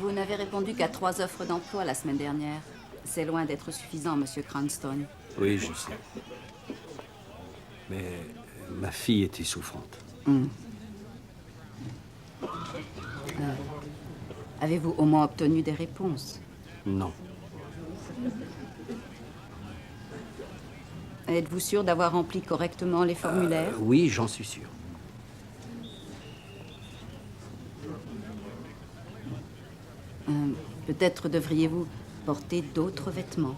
Vous n'avez répondu qu'à 3 offres d'emploi la semaine dernière. C'est loin d'être suffisant, Monsieur Cranston. Oui, je sais. Mais ma fille était souffrante. Avez-vous au moins obtenu des réponses? Non. Êtes-vous sûr d'avoir rempli correctement les formulaires? Oui, j'en suis sûr. Peut-être devriez-vous porter d'autres vêtements.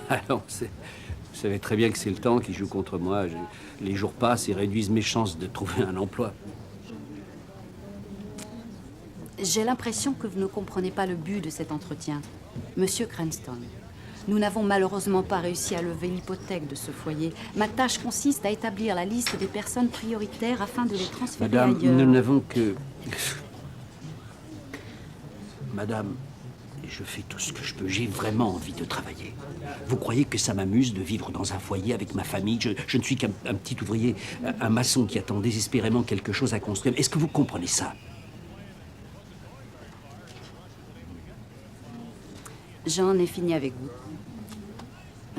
Alors, vous savez très bien que c'est le temps qui joue contre moi. Les jours passent et réduisent mes chances de trouver un emploi. J'ai l'impression que vous ne comprenez pas le but de cet entretien. Monsieur Cranston, nous n'avons malheureusement pas réussi à lever l'hypothèque de ce foyer. Ma tâche consiste à établir la liste des personnes prioritaires afin de les transférer Madame, ailleurs. nous n'avons que... Madame, je fais tout ce que je peux. J'ai vraiment envie de travailler. Vous croyez que ça m'amuse de vivre dans un foyer avec ma famille? Je ne suis qu'un petit ouvrier, un maçon qui attend désespérément quelque chose à construire. Est-ce que vous comprenez ça? J'en ai fini avec vous.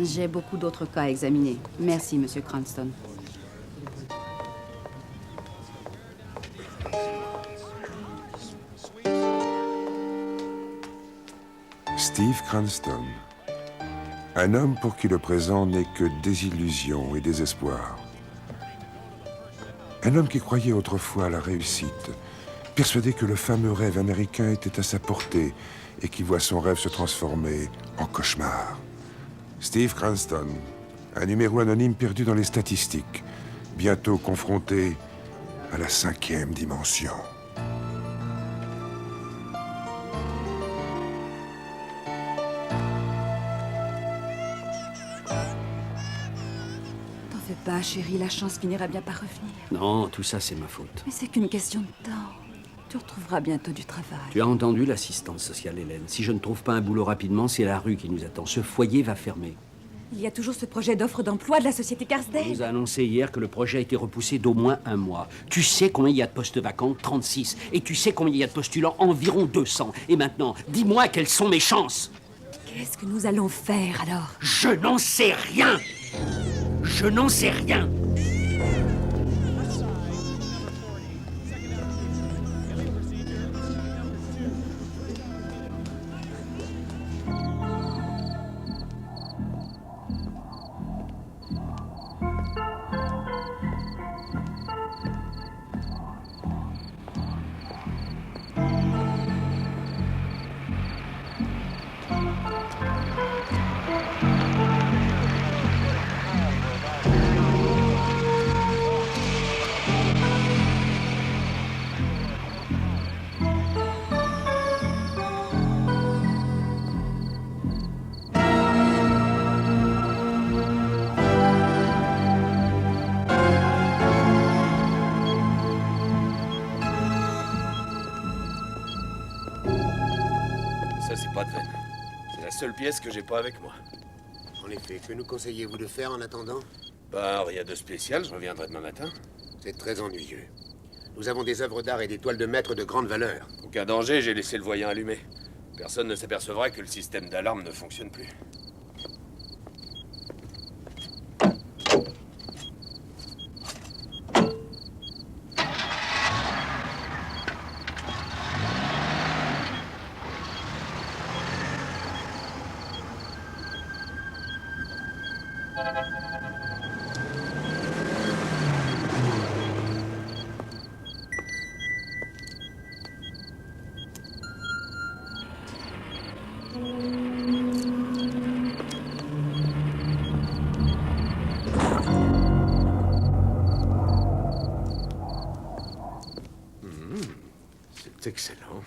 J'ai beaucoup d'autres cas à examiner. Merci, Monsieur Cranston. Steve Cranston. Un homme pour qui le présent n'est que désillusion et désespoir. Un homme qui croyait autrefois à la réussite, persuadé que le fameux rêve américain était à sa portée et qui voit son rêve se transformer en cauchemar. Steve Cranston, un numéro anonyme perdu dans les statistiques, bientôt confronté à la 5e dimension. T'en fais pas, chérie, la chance finira bien par revenir. Non, tout ça, c'est ma faute. Mais c'est qu'une question de temps. Tu retrouveras bientôt du travail. Tu as entendu l'assistante sociale, Hélène. Si je ne trouve pas un boulot rapidement, c'est la rue qui nous attend. Ce foyer va fermer. Il y a toujours ce projet d'offre d'emploi de la société On Carsdale. nous a annoncé hier que le projet a été repoussé d'au moins 1 mois. Tu sais combien il y a de postes vacants? 36. Et tu sais combien il y a de postulants? Environ 200. Et maintenant, dis-moi quelles sont mes chances. Qu'est-ce que nous allons faire alors? Je n'en sais rien. Je n'en sais rien. Ça, c'est pas de veine. C'est la seule pièce que j'ai pas avec moi. En effet, que nous conseillez-vous de faire en attendant? Bah, rien de spécial, je reviendrai demain matin. C'est très ennuyeux. Nous avons des œuvres d'art et des toiles de maître de grande valeur. Aucun danger, j'ai laissé le voyant allumé. Personne ne s'apercevra que le système d'alarme ne fonctionne plus. C'est excellent.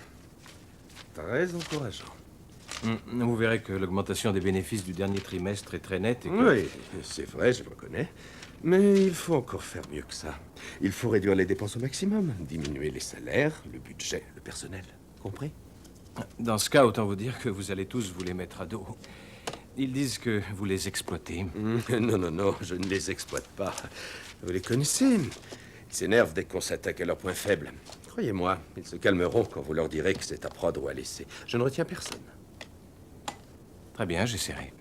Très encourageant. Vous verrez que l'augmentation des bénéfices du dernier trimestre est très nette et que... Oui, c'est vrai, je le reconnais. Mais il faut encore faire mieux que ça. Il faut réduire les dépenses au maximum, diminuer les salaires, le budget, le personnel. Compris? Dans ce cas, autant vous dire que vous allez tous vous les mettre à dos. Ils disent que vous les exploitez. Non, non, non, je ne les exploite pas. Vous les connaissez. Ils s'énervent dès qu'on s'attaque à leurs points faibles. Croyez-moi, ils se calmeront quand vous leur direz que c'est à prendre ou à laisser. Je ne retiens personne. Très bien, j'essaierai.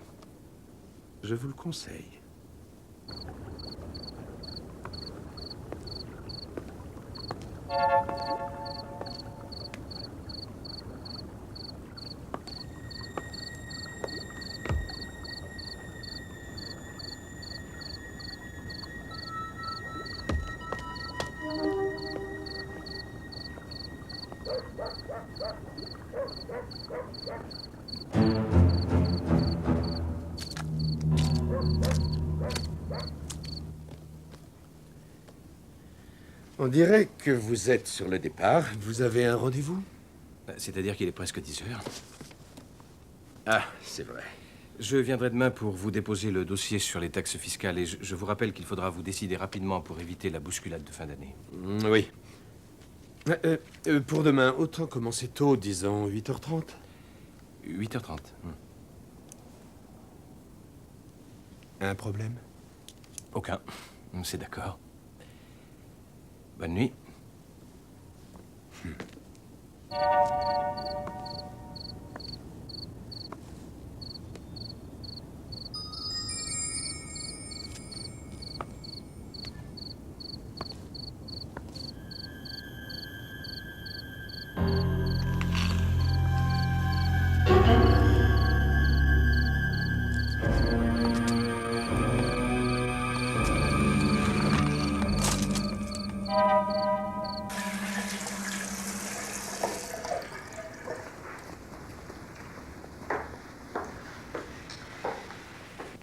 Je vous le conseille. On dirait que vous êtes sur le départ. Vous avez un rendez-vous? C'est-à-dire qu'il est presque 10 heures. Ah, c'est vrai. Je viendrai demain pour vous déposer le dossier sur les taxes fiscales et je vous rappelle qu'il faudra vous décider rapidement pour éviter la bousculade de fin d'année. Oui. Pour demain, autant commencer tôt, disons 8h30. 8h30. Un problème? Aucun. C'est d'accord. Bonne nuit.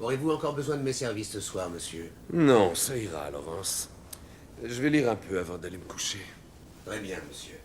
Aurez-vous encore besoin de mes services ce soir, monsieur? Non, ça ira, Laurence. Je vais lire un peu avant d'aller me coucher. Très bien, monsieur.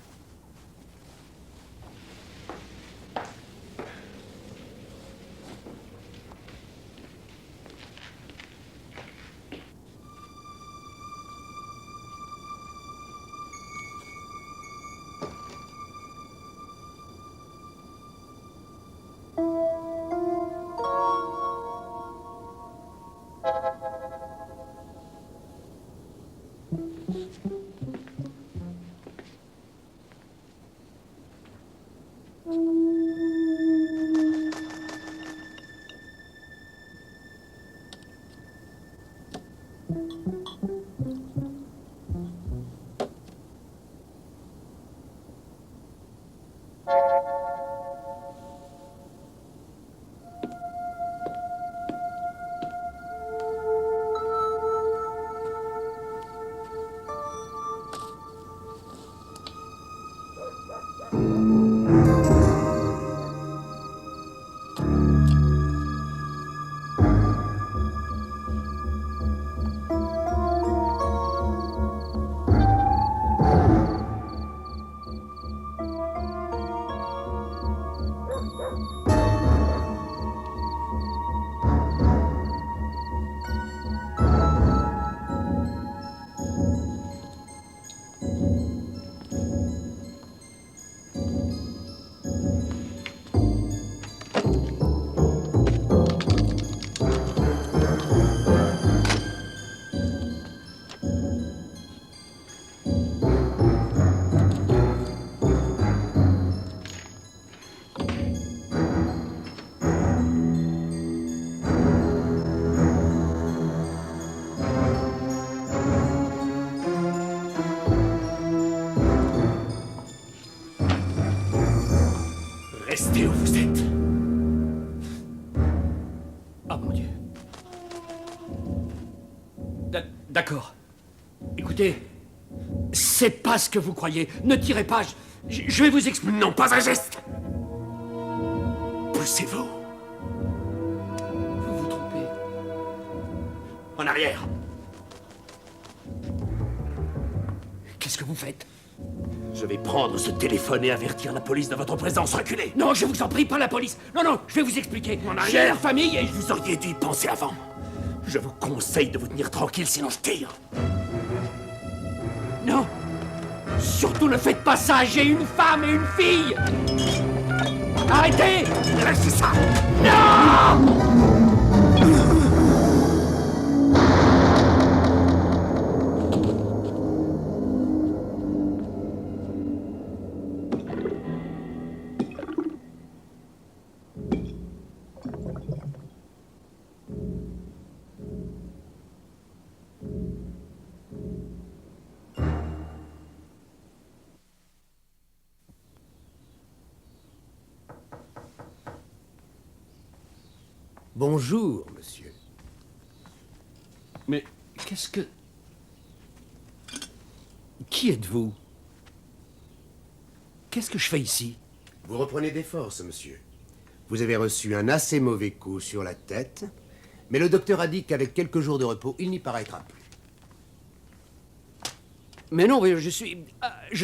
Restez où vous êtes. Ah, mon Dieu. D'accord. Écoutez, c'est pas ce que vous croyez. Ne tirez pas, je vais vous expliquer. Non, pas un geste. Poussez-vous. Vous vous trompez. En arrière. Qu'est-ce que vous faites? Je vais prendre ce téléphone et avertir la police de votre présence. Reculez. Non, je vous en prie, pas la police. Non, non, je vais vous expliquer. En arrière. J'ai une famille et vous auriez dû y penser avant. Je vous conseille de vous tenir tranquille, sinon je tire. Non. Surtout ne faites pas ça. J'ai une femme et une fille. Arrêtez. Lâchez ça. Non. Bonjour, monsieur. Mais qu'est-ce que... Qui êtes-vous? Qu'est-ce que je fais ici? Vous reprenez des forces, monsieur. Vous avez reçu un assez mauvais coup sur la tête, mais le docteur a dit qu'avec quelques jours de repos, il n'y paraîtra plus. Mais non, je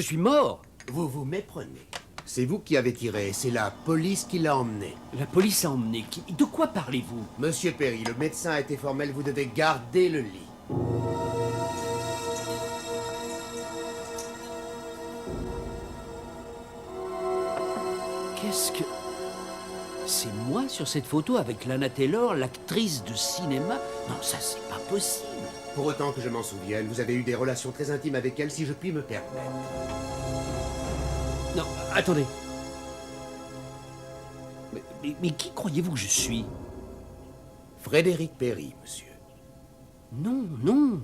suis mort. Vous vous méprenez. C'est vous qui avez tiré, c'est la police qui l'a emmené. La police a emmené qui? De quoi parlez-vous? Monsieur Perry, le médecin a été formel, vous devez garder le lit. Qu'est-ce que... C'est moi sur cette photo avec Lana Taylor, l'actrice de cinéma? Non, ça c'est pas possible. Pour autant que je m'en souvienne, vous avez eu des relations très intimes avec elle, si je puis me permettre. Non, attendez. Mais qui croyez-vous que je suis? Frédéric Perry, monsieur. Non, non.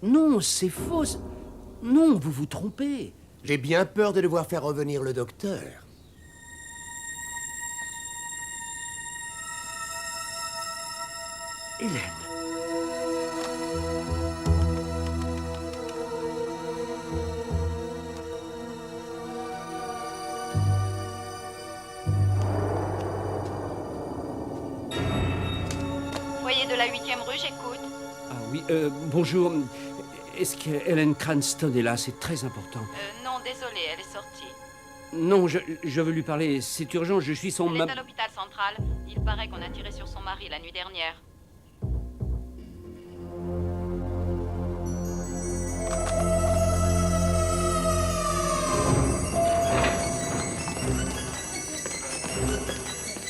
Non, c'est faux. Non, vous vous trompez. J'ai bien peur de devoir faire revenir le docteur. Hélène. Foyer de la 8e rue, j'écoute. Ah oui, bonjour. Est-ce que Hélène Cranston est là? C'est très important. Non, désolé, elle est sortie. Non, je veux lui parler. C'est urgent, je suis son... Elle est à l'hôpital central. Il paraît qu'on a tiré sur son mari la nuit dernière.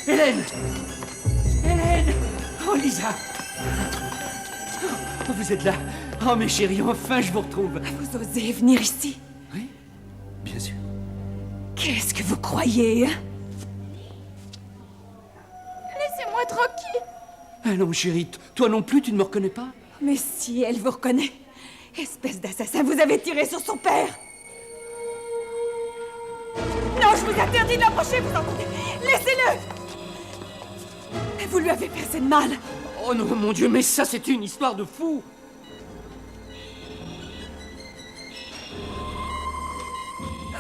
Hélène! Hélène! Oh, Lisa! Oh, vous êtes là! Oh, mes chéris, enfin je vous retrouve! Vous osez venir ici? Oui, bien sûr. Qu'est-ce que vous croyez, hein? Laissez-moi tranquille. Ah non, chérie, toi non plus, tu ne me reconnais pas? Mais si elle vous reconnaît, espèce d'assassin, vous avez tiré sur son père! Non, je vous interdis de l'approcher, vous entendez? Laissez-le! Vous lui avez fait assez de mal. Oh non, mon Dieu, mais ça, c'est une histoire de fou!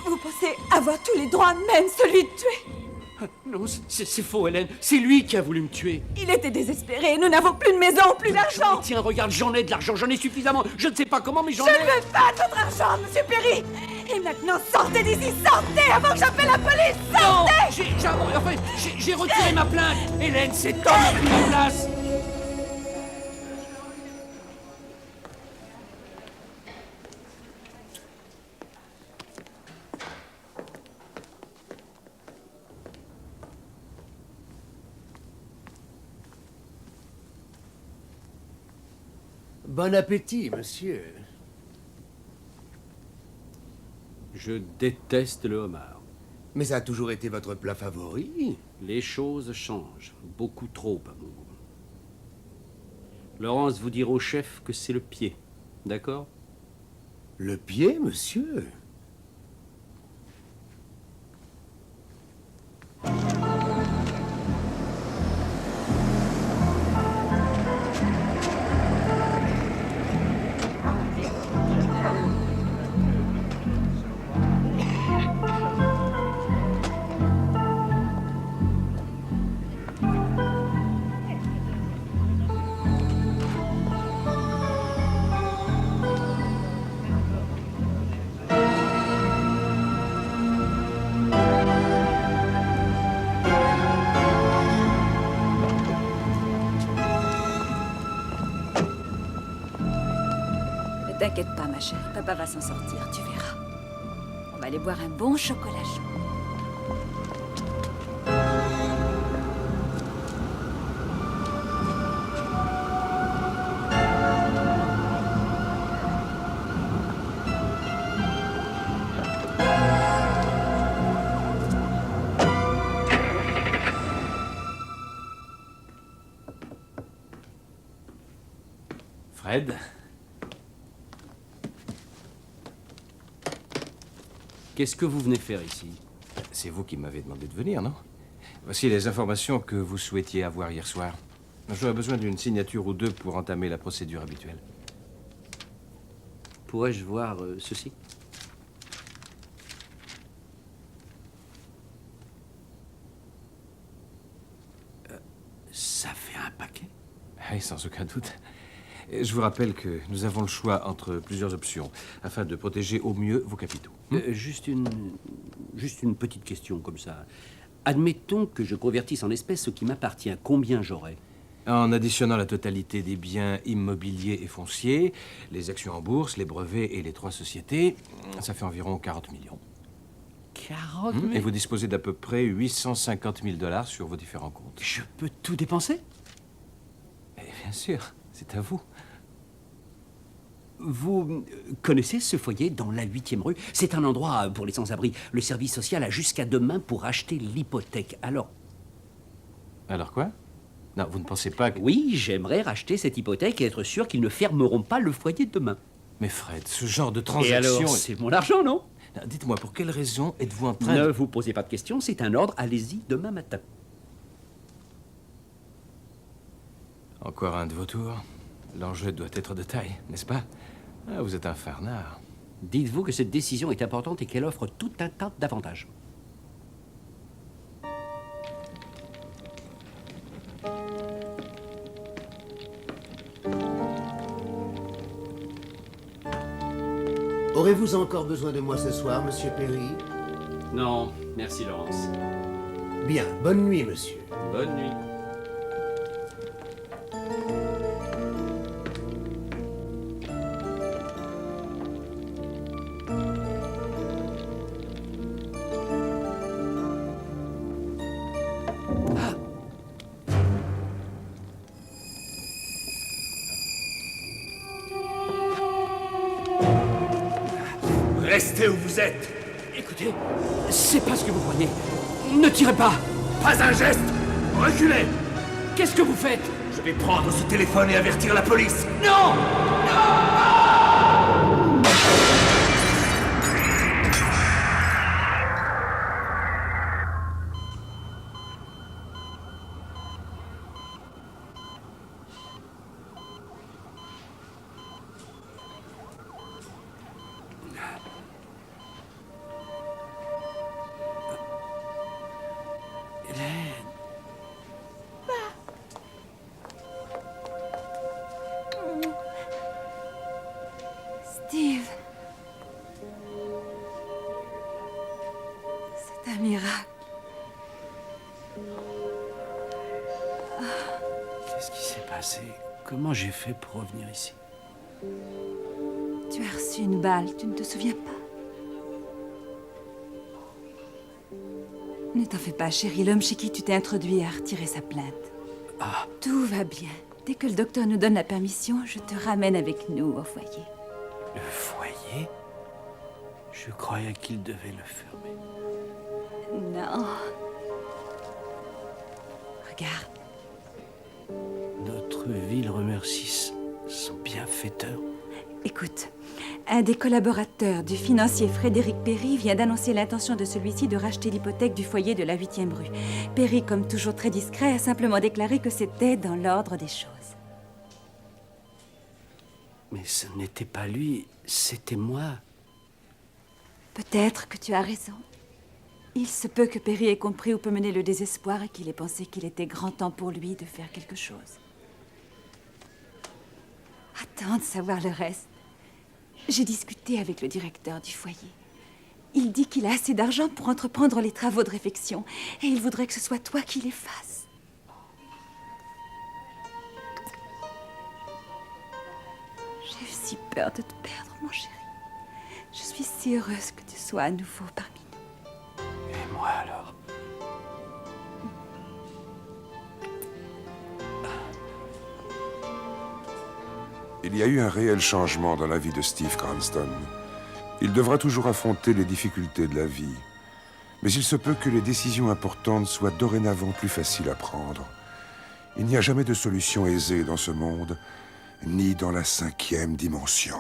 Vous pensez avoir tous les droits, même celui de tuer? Non, c'est faux, Hélène. C'est lui qui a voulu me tuer. Il était désespéré, nous n'avons plus de maison, plus d'argent. Tiens, regarde, j'en ai de l'argent, j'en ai suffisamment. Je ne sais pas comment, mais j'en Je ai... ne veux pas de votre argent, monsieur Perry. Et maintenant, sortez d'ici, sortez avant que j'appelle la police, Non, sortez! j'ai retiré ma plainte. Hélène, c'est toi qui as pris ma place. Bon appétit, monsieur. Je déteste le homard. Mais ça a toujours été votre plat favori. Les choses changent. Beaucoup trop, à mon goût. Laurence vous dira au chef que c'est le pied. D'accord? Le pied, monsieur? Ne t'inquiète pas, ma chérie, papa va s'en sortir, tu verras. On va aller boire un bon chocolat chaud. Fred? Qu'est-ce que vous venez faire ici? C'est vous qui m'avez demandé de venir, non? Voici les informations que vous souhaitiez avoir hier soir. J'aurais besoin d'une signature ou deux pour entamer la procédure habituelle. Pourrais-je voir ceci? Ça fait un paquet. Oui, sans aucun doute. Je vous rappelle que nous avons le choix entre plusieurs options, afin de protéger au mieux vos capitaux. Juste une petite question comme ça. Admettons que je convertisse en espèces ce qui m'appartient. Combien j'aurai? En additionnant la totalité des biens immobiliers et fonciers, les actions en bourse, les brevets et les 3 sociétés, ça fait environ 40 millions. 40 000? Et vous disposez d'à peu près 850 000 $ sur vos différents comptes. Je peux tout dépenser? Et bien sûr, c'est à vous. Vous connaissez ce foyer dans la 8e rue? C'est un endroit pour les sans-abri. Le service social a jusqu'à demain pour acheter l'hypothèque. Alors quoi? Non, vous ne pensez pas que... oui, j'aimerais racheter cette hypothèque et être sûr qu'ils ne fermeront pas le foyer demain. Mais Fred, ce genre de Et transaction... alors, c'est mon argent, non? Non, dites-moi, pour quelle raison êtes-vous en train Ne de... vous posez pas de questions, c'est un ordre. Allez-y demain matin. Encore un de vos tours. L'enjeu doit être de taille, n'est-ce pas? Ah, vous êtes un farnard. Dites-vous que cette décision est importante et qu'elle offre tout un tas d'avantages. Aurez-vous encore besoin de moi ce soir, monsieur Perry? Non, merci Laurence. Bien, bonne nuit, monsieur. Bonne nuit. Restez où vous êtes. Écoutez, c'est pas ce que vous croyez. Ne tirez pas. Pas un geste. Reculez. Qu'est-ce que vous faites? Je vais prendre ce téléphone et avertir la police. Non! Steve. C'est un miracle. Qu'est-ce qui s'est passé? Comment j'ai fait pour revenir ici? Tu as reçu une balle, tu ne te souviens pas? Ne t'en fais pas, chérie. L'homme chez qui tu t'es introduit a retiré sa plainte. Ah. Tout va bien. Dès que le docteur nous donne la permission, je te ramène avec nous au foyer. Le foyer? Je croyais qu'il devait le fermer. Non. Regarde. Notre ville remercie son bienfaiteur. Écoute, un des collaborateurs du financier Frédéric Perry vient d'annoncer l'intention de celui-ci de racheter l'hypothèque du foyer de la 8e rue. Perry, comme toujours très discret, a simplement déclaré que c'était dans l'ordre des choses. Mais ce n'était pas lui, c'était moi. Peut-être que tu as raison. Il se peut que Perry ait compris où peut mener le désespoir et qu'il ait pensé qu'il était grand temps pour lui de faire quelque chose. Attends de savoir le reste. J'ai discuté avec le directeur du foyer. Il dit qu'il a assez d'argent pour entreprendre les travaux de réfection et il voudrait que ce soit toi qui les fasses. J'ai eu si peur de te perdre, mon chéri. Je suis si heureuse que tu sois à nouveau parmi nous. Et moi alors? Il y a eu un réel changement dans la vie de Steve Cranston. Il devra toujours affronter les difficultés de la vie. Mais il se peut que les décisions importantes soient dorénavant plus faciles à prendre. Il n'y a jamais de solution aisée dans ce monde, ni dans la 5e dimension.